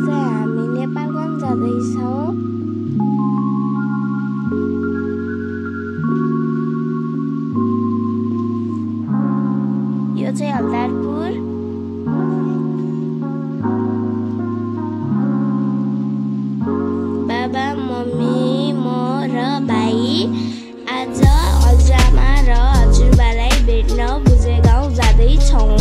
चाहिँ हामी नेपालगञ्ज जाँदैछौँ। यो चाहिँ हलदारपुर। बाबा, मम्मी, म र भाइ आज हजुरआमा र हजुरबालाई भेट्न बुझे गाउँ जाँदैछौँ।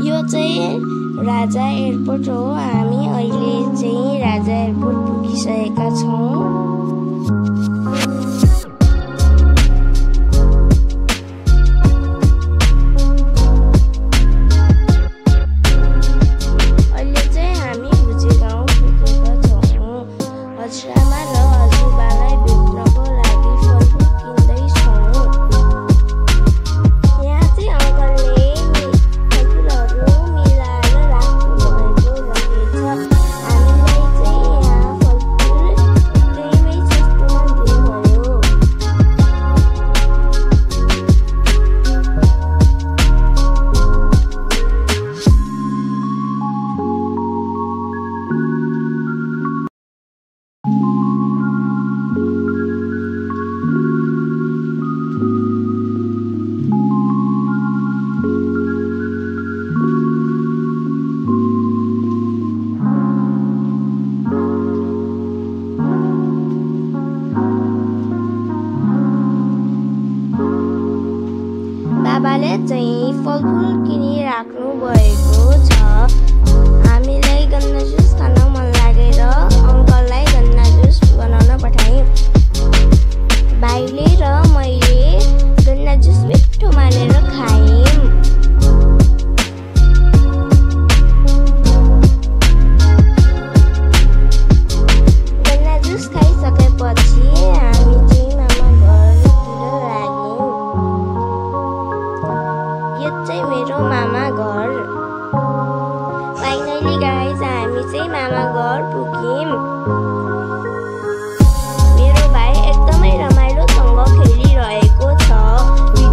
यो चाहिँ राजा एयरपोर्ट हो। हामी अहिले चाहिँ राजा एयरपोर्ट पुगिसकेका छौँ। अहिले चाहिँ हामी बुझे गाउँ पुगेका छौँ। हजुरआमा र हजुरबालाई भेट्नको लागि फलफुल किन्दैछौँ। यहाँ चाहिँ अङ्कलले फलफुलहरू मिलाएर राख्नुभएको रहेछ। हामीलाई चाहिँ यहाँ फलफुल एकदमै सस्तोमा दिनुभयो। बाबाले चाहिँ फलफुल किनिराख्नु भएको छ। हामीलाई गन्ना जुस खान मन लागेर अङ्कललाई गन्ना जुस बनाउन पठायौँ। भाइले र मैले गन्ना जुस मिठो मानेर खायौँ। गन्ना जुस खाइसकेपछि हामी चाहिँ मामा घरतिर लाग्यौँ। यो चाहिँ मेरो मामा घर। फाइनली गाइज हामी चाहिँ मामा घर पुग्यौँ।